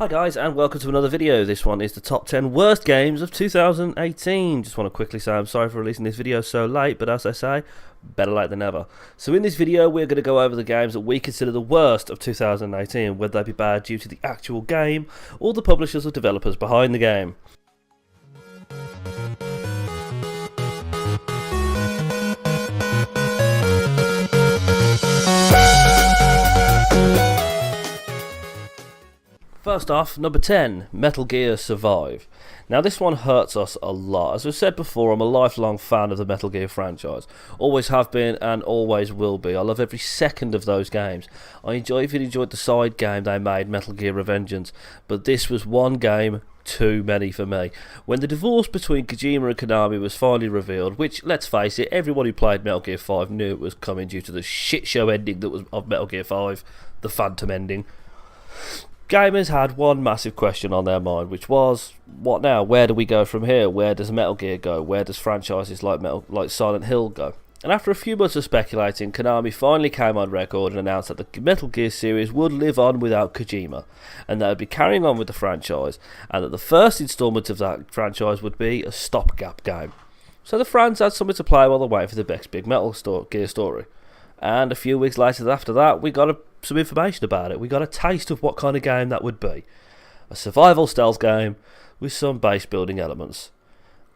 guys, and welcome to another video. This one is the top 10 worst games of 2018. Just want to quickly say I'm sorry for releasing this video so late, but as I say, better late than never. So in this video we're going to go over the games that we consider the worst of 2018, whether they be bad due to the actual game or the publishers or developers behind the game. First off, number 10, Metal Gear Survive. Now this one hurts us a lot. As I've said before, I'm a lifelong fan of the Metal Gear franchise. Always have been and always will be. I love every second of those games. I even enjoyed the side game they made, Metal Gear Revengeance, but this was one game too many for me. When the divorce between Kojima and Konami was finally revealed, which, let's face it, everyone who played Metal Gear 5 knew it was coming due to the shit show ending that was of Metal Gear 5, the Phantom ending. Gamers had one massive question on their mind, which was, what now? Where do we go from here? Where does Metal Gear go? Where does franchises like Silent Hill go? And after a few months of speculating, Konami finally came on record and announced that the Metal Gear series would live on without Kojima, and they would be carrying on with the franchise, and that the first instalment of that franchise would be a stopgap game. So the fans had something to play while they're waiting for the next big Metal Gear story. And a few weeks later after that, we got some information about it. We got a taste of what kind of game that would be. A survival stealth game with some base building elements.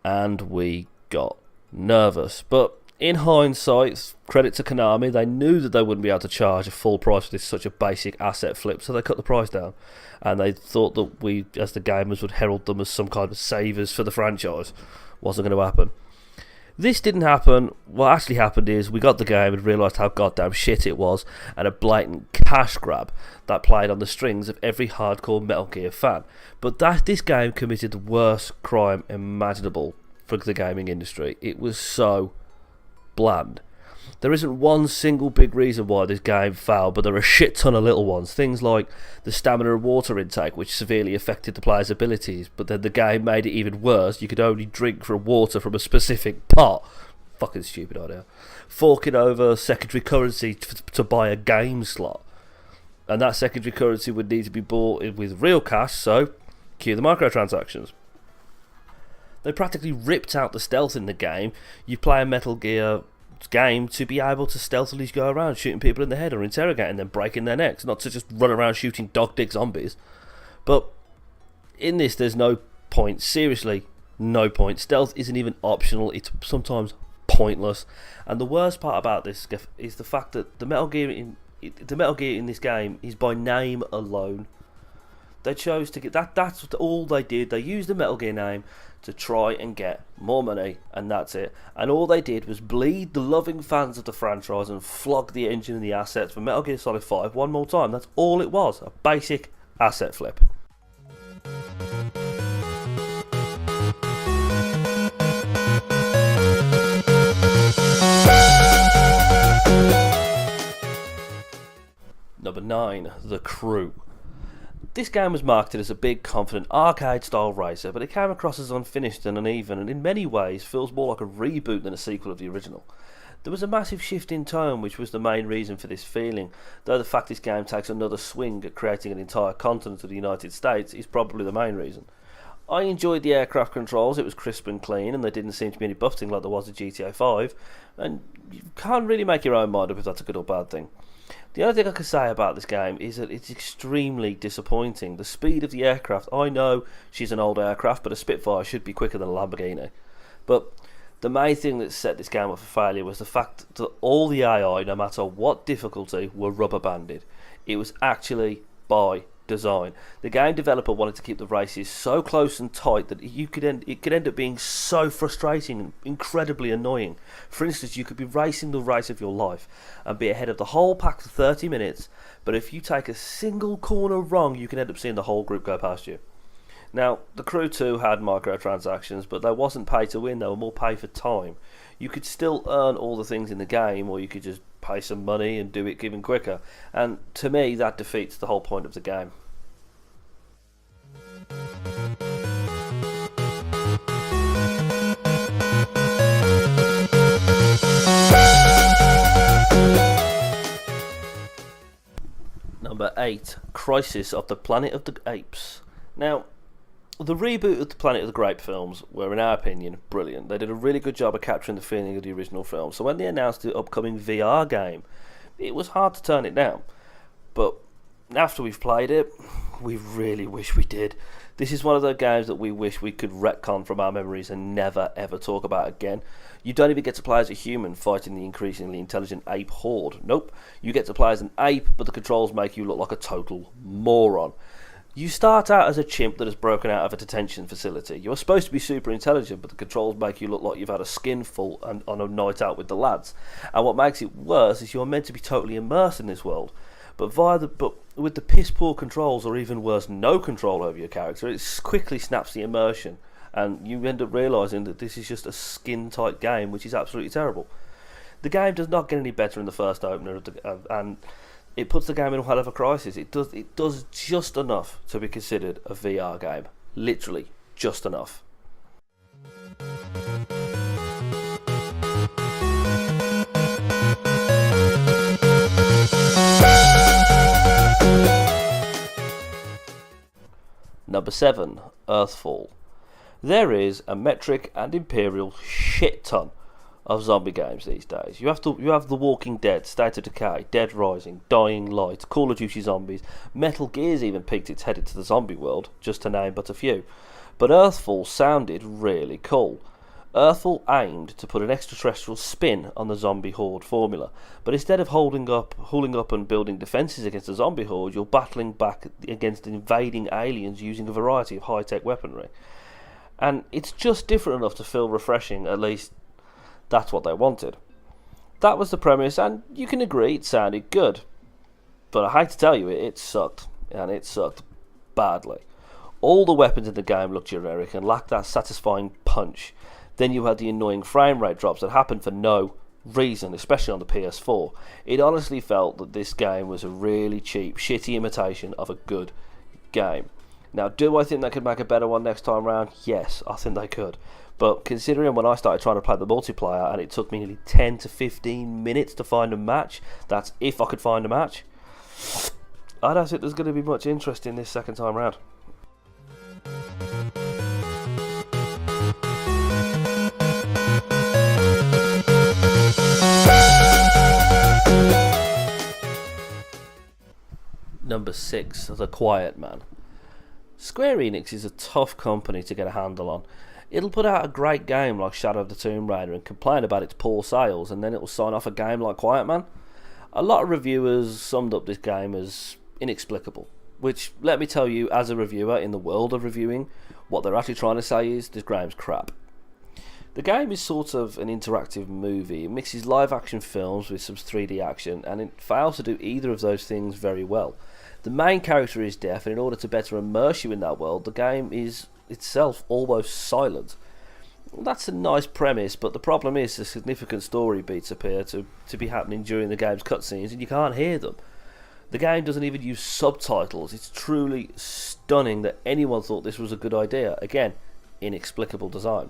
And we got nervous. But in hindsight, credit to Konami, they knew that they wouldn't be able to charge a full price for this such a basic asset flip, so they cut the price down. And they thought that we, as the gamers, would herald them as some kind of saviours for the franchise. Wasn't going to happen. This didn't happen. What actually happened is we got the game and realised how goddamn shit it was, and a blatant cash grab that played on the strings of every hardcore Metal Gear fan. But this game committed the worst crime imaginable for the gaming industry. It was so bland. There isn't one single big reason why this game failed, but there are a shit ton of little ones. Things like the stamina and water intake, which severely affected the player's abilities, but then the game made it even worse. You could only drink from water from a specific pot. Fucking stupid idea. Forking over secondary currency to buy a game slot. And that secondary currency would need to be bought with real cash, so cue the microtransactions. They practically ripped out the stealth in the game. You play a Metal Gear game to be able to stealthily go around shooting people in the head or interrogating them, breaking their necks, not to just run around shooting dog dick zombies. But in this, there's no point. Seriously, no point. Stealth isn't even optional. It's sometimes pointless. And the worst part about this is the fact that the Metal Gear in this game is by name alone. They chose to get that. That's all they did. They used the Metal Gear name to try and get more money, and that's it. And all they did was bleed the loving fans of the franchise and flog the engine and the assets for Metal Gear Solid 5 one more time. That's all it was. A basic asset flip. Number 9, The Crew. This game was marketed as a big, confident, arcade-style racer, but it came across as unfinished and uneven, and in many ways feels more like a reboot than a sequel of the original. There was a massive shift in tone, which was the main reason for this feeling, though the fact this game takes another swing at creating an entire continent of the United States is probably the main reason. I enjoyed the aircraft controls. It was crisp and clean, and there didn't seem to be any buffeting like there was in GTA 5, and you can't really make your own mind up if that's a good or bad thing. The only thing I can say about this game is that it's extremely disappointing. The speed of the aircraft, I know she's an old aircraft, but a Spitfire should be quicker than a Lamborghini. But the main thing that set this game up for failure was the fact that all the AI, no matter what difficulty, were rubber banded. It was actually by design. The game developer wanted to keep the races so close and tight that it could end up being so frustrating and incredibly annoying. For instance, you could be racing the race of your life and be ahead of the whole pack for 30 minutes, but if you take a single corner wrong, you can end up seeing the whole group go past you. Now, The Crew 2 had microtransactions, but they wasn't pay to win, they were more pay for time. You could still earn all the things in the game, or you could just pay some money and do it even quicker. And to me, that defeats the whole point of the game. Number 8, Crisis of the Planet of the Apes. Now, the reboot of the Planet of the Grape films were, in our opinion, brilliant. They did a really good job of capturing the feeling of the original film. So when they announced the upcoming VR game, it was hard to turn it down. But after we've played it, we really wish we did. This is one of those games that we wish we could retcon from our memories and never ever talk about again. You don't even get to play as a human fighting the increasingly intelligent ape horde. Nope, you get to play as an ape, but the controls make you look like a total moron. You start out as a chimp that has broken out of a detention facility. You're supposed to be super intelligent, but the controls make you look like you've had a skinful on a night out with the lads. And what makes it worse is you're meant to be totally immersed in this world. But with the piss poor controls, or even worse, no control over your character, it quickly snaps the immersion, and you end up realising that this is just a skin tight game, which is absolutely terrible. The game does not get any better in the first opener, and it puts the game in a hell of a crisis. It does just enough to be considered a VR game, literally just enough. Number 7, Earthfall. There is a metric and imperial shit ton of zombie games these days. You have The Walking Dead, State of Decay, Dead Rising, Dying Light, Call of Duty Zombies. Metal Gear's even peeked its head into the zombie world, just to name but a few. But Earthfall sounded really cool. Earthfall aimed to put an extraterrestrial spin on the zombie horde formula, but instead of holding up and building defences against the zombie horde, you're battling back against invading aliens using a variety of high-tech weaponry. And it's just different enough to feel refreshing, at least that's what they wanted. That was the premise, and you can agree it sounded good. But I hate to tell you, it sucked, and it sucked badly. All the weapons in the game looked generic and lacked that satisfying punch. Then you had the annoying frame rate drops that happened for no reason, especially on the PS4. It honestly felt that this game was a really cheap, shitty imitation of a good game. Now, do I think they could make a better one next time round? Yes, I think they could. But considering when I started trying to play the multiplayer and it took me nearly 10 to 15 minutes to find a match, that's if I could find a match, I don't think there's going to be much interest in this second time round. Number 6, The Quiet Man. Square Enix is a tough company to get a handle on. It'll put out a great game like Shadow of the Tomb Raider and complain about its poor sales, and then it'll sign off a game like Quiet Man. A lot of reviewers summed up this game as inexplicable, which, let me tell you, as a reviewer in the world of reviewing, what they're actually trying to say is this game's crap. The game is sort of an interactive movie. It mixes live action films with some 3D action, and it fails to do either of those things very well. The main character is deaf, and in order to better immerse you in that world, the game is itself almost silent. That's a nice premise, but the problem is the significant story beats appear to be happening during the game's cutscenes, and you can't hear them. The game doesn't even use subtitles. It's truly stunning that anyone thought this was a good idea. Again, inexplicable design.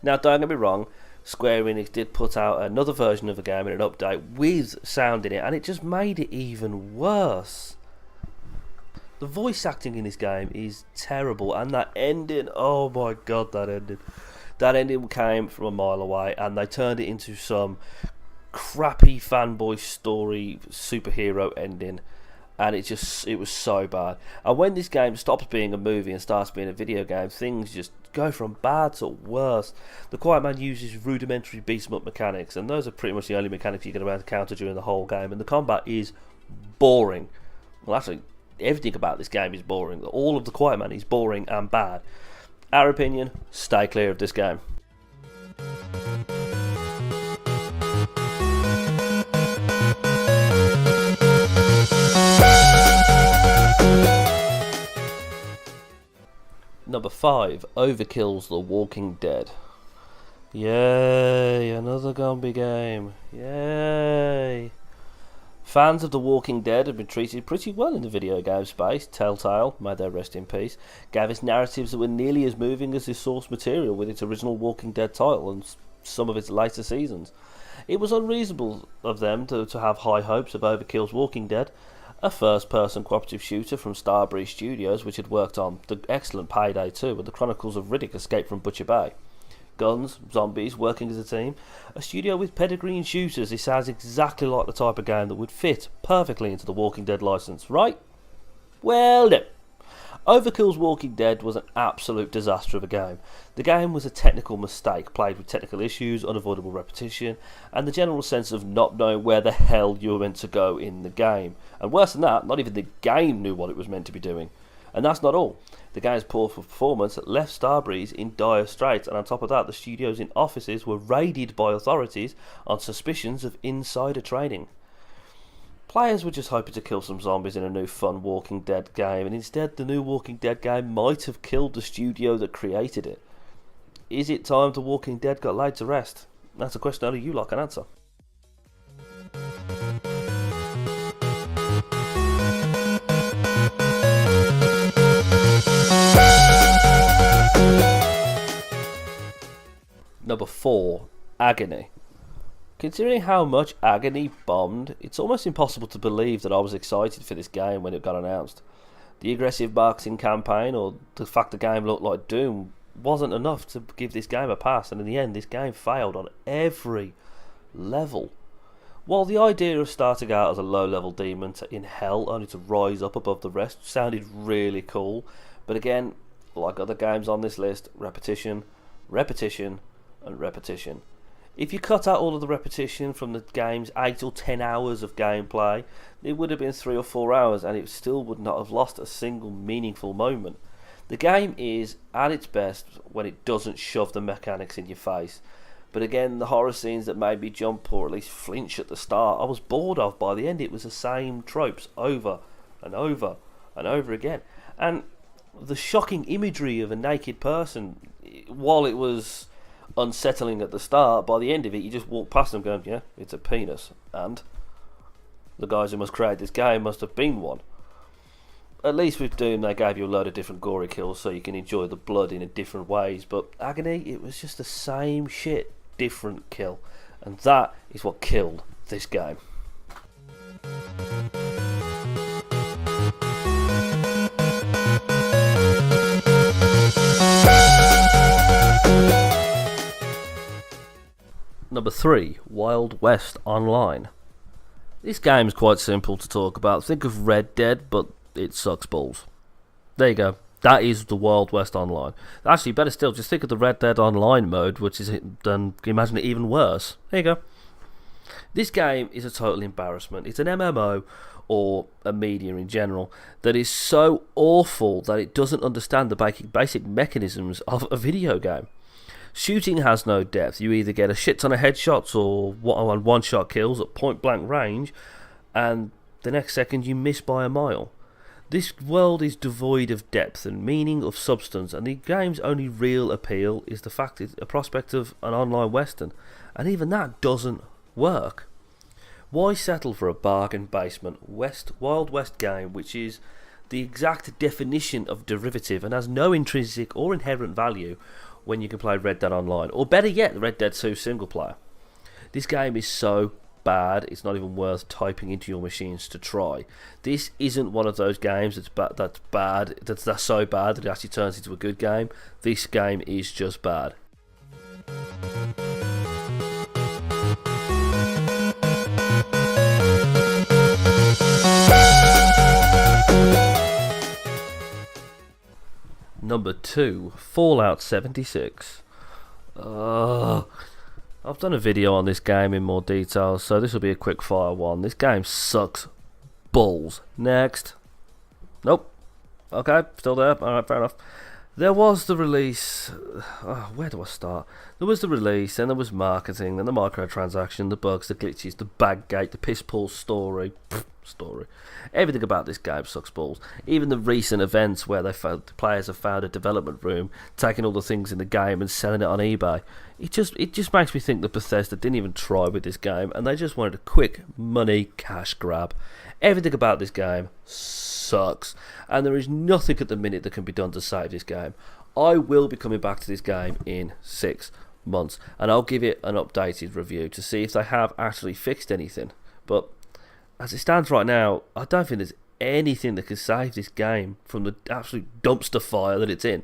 Now, don't get me wrong, Square Enix did put out another version of the game in an update with sound in it, and it just made it even worse. The voice acting in this game is terrible, and that ending, oh my god, that ending came from a mile away, and they turned it into some crappy fanboy story superhero ending, and it was so bad. And when this game stops being a movie and starts being a video game, things just go from bad to worse. The Quiet Man uses rudimentary beast up mechanics, and those are pretty much the only mechanics you're going to encounter during the whole game, and the combat is boring. Well, actually, everything about this game is boring. All of the Quiet Man is boring and bad. Our opinion, stay clear of this game. Number 5, Overkill's The Walking Dead. Yay, another zombie game. Yay. Fans of The Walking Dead have been treated pretty well in the video game space. Telltale, may they rest in peace, gave us narratives that were nearly as moving as the source material with its original Walking Dead title and some of its later seasons. It was unreasonable of them to have high hopes of Overkill's Walking Dead. a first-person cooperative shooter from Starbreeze Studios, which had worked on the excellent Payday 2 and the Chronicles of Riddick Escape from Butcher Bay. Guns, zombies, working as a team. A studio with pedigree in shooters. It sounds exactly like the type of game that would fit perfectly into the Walking Dead license, right? Well, no. Overkill's Walking Dead was an absolute disaster of a game. The game was a technical mistake, played with technical issues, unavoidable repetition, and the general sense of not knowing where the hell you were meant to go in the game. And worse than that, not even the game knew what it was meant to be doing. And that's not all. The game's poor performance left Starbreeze in dire straits, and on top of that, the studios in offices were raided by authorities on suspicions of insider trading. Players were just hoping to kill some zombies in a new fun Walking Dead game, and instead the new Walking Dead game might have killed the studio that created it. Is it time The Walking Dead got laid to rest? That's a question only you lot can answer. Number 4, Agony. Considering how much Agony bombed, it's almost impossible to believe that I was excited for this game when it got announced. The aggressive marketing campaign, or the fact the game looked like Doom, wasn't enough to give this game a pass, and in the end this game failed on every level. While the idea of starting out as a low-level demon in hell only to rise up above the rest sounded really cool, but again, like other games on this list, repetition, repetition, and repetition. If you cut out all of the repetition from the game's 8 or 10 hours of gameplay, it would have been 3 or 4 hours and it still would not have lost a single meaningful moment. The game is at its best when it doesn't shove the mechanics in your face, but again, the horror scenes that made me jump or at least flinch at the start, I was bored of by the end. It was the same tropes over and over and over again. And the shocking imagery of a naked person, while it was unsettling at the start, by the end of it you just walk past them going, yeah, it's a penis, and the guys who must create this game must have been one. At least with Doom they gave you a load of different gory kills so you can enjoy the blood in different ways, but Agony, it was just the same shit, different kill, and that is what killed this game. Number 3, Wild West Online. This game is quite simple to talk about. Think of Red Dead, but it sucks balls. There you go. That is the Wild West Online. Actually, better still, just think of the Red Dead Online mode, which is done. Imagine it even worse. There you go. This game is a total embarrassment. It's an MMO, or a media in general, that is so awful that it doesn't understand the basic mechanisms of a video game. Shooting has no depth. You either get a shit ton of headshots or one-shot kills at point-blank range, and the next second you miss by a mile. This world is devoid of depth and meaning, of substance, and the game's only real appeal is the fact it's a prospect of an online western, and even that doesn't work. Why settle for a bargain basement Wild West game which is the exact definition of derivative and has no intrinsic or inherent value when you can play Red Dead Online, or better yet, Red Dead 2 single player? This game is so bad, it's not even worth typing into your machines to try. This isn't one of those games that's so bad that it actually turns into a good game. This game is just bad. Number 2, Fallout 76. I've done a video on this game in more detail, so this will be a quick fire one. This game sucks balls. Next. Nope. Okay, still there. Alright, fair enough. There was the release. Where do I start? There was the release, then there was marketing, then the microtransaction, the bugs, the glitches, the baggate, the piss poor story. Everything about this game sucks balls. Even the recent events where the players have found a development room, taking all the things in the game and selling it on eBay. It just makes me think that Bethesda didn't even try with this game, and they just wanted a quick money cash grab. Everything about this game sucks, and there is nothing at the minute that can be done to save this game. I will be coming back to this game in 6 months, and I'll give it an updated review to see if they have actually fixed anything. But as it stands right now, I don't think there's anything that can save this game from the absolute dumpster fire that it's in.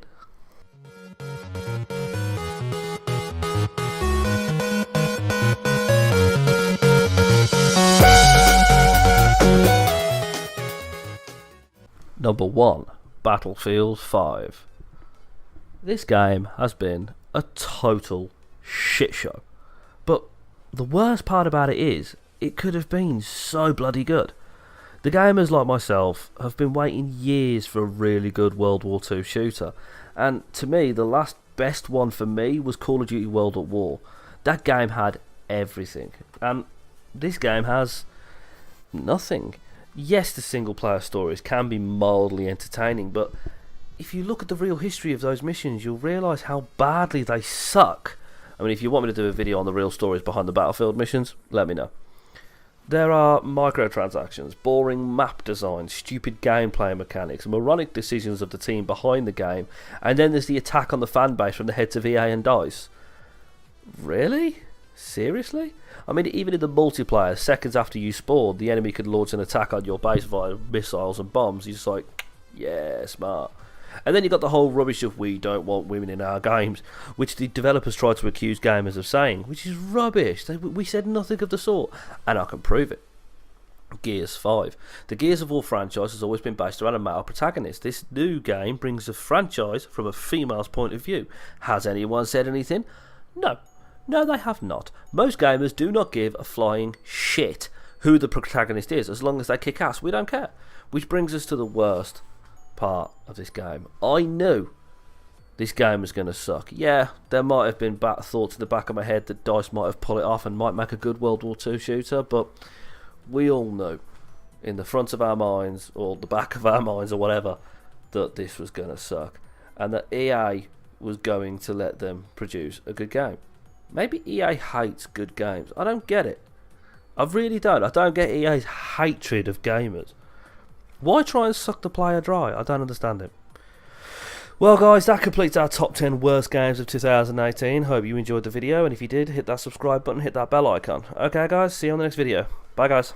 Number 1, Battlefield 5. This game has been a total shit show. But the worst part about it is, it could have been so bloody good. The gamers like myself have been waiting years for a really good World War II shooter. And to me, the last best one for me was Call of Duty World at War. That game had everything. And this game has nothing. Yes, the single player stories can be mildly entertaining, but if you look at the real history of those missions, you'll realise how badly they suck. I mean, if you want me to do a video on the real stories behind the Battlefield missions, let me know. There are microtransactions, boring map design, stupid gameplay mechanics, moronic decisions of the team behind the game, and then there's the attack on the fan base from the heads of EA and DICE. Really? Seriously? I mean, even in the multiplayer, seconds after you spawned, the enemy could launch an attack on your base via missiles and bombs. You're just like, yeah, smart. And then you got the whole rubbish of we don't want women in our games, which the developers tried to accuse gamers of saying, which is rubbish. We said nothing of the sort, and I can prove it. Gears 5. The Gears of War franchise has always been based around a male protagonist. This new game brings the franchise from a female's point of view. Has anyone said anything? No. No, they have not. Most gamers do not give a flying shit who the protagonist is, as long as they kick ass. We don't care. Which brings us to the worst part of this game. I knew this game was going to suck. Yeah, there might have been thoughts in the back of my head that DICE might have pulled it off and might make a good World War II shooter, but we all knew in the front of our minds, or the back of our minds, or whatever, that this was going to suck, and that EA was going to let them produce a good game. Maybe EA hates good games. I don't get it. I really don't. I don't get EA's hatred of gamers. Why try and suck the player dry? I don't understand it. Well guys, that completes our top 10 worst games of 2018. Hope you enjoyed the video, and if you did, hit that subscribe button, hit that bell icon. Okay guys, see you on the next video. Bye guys.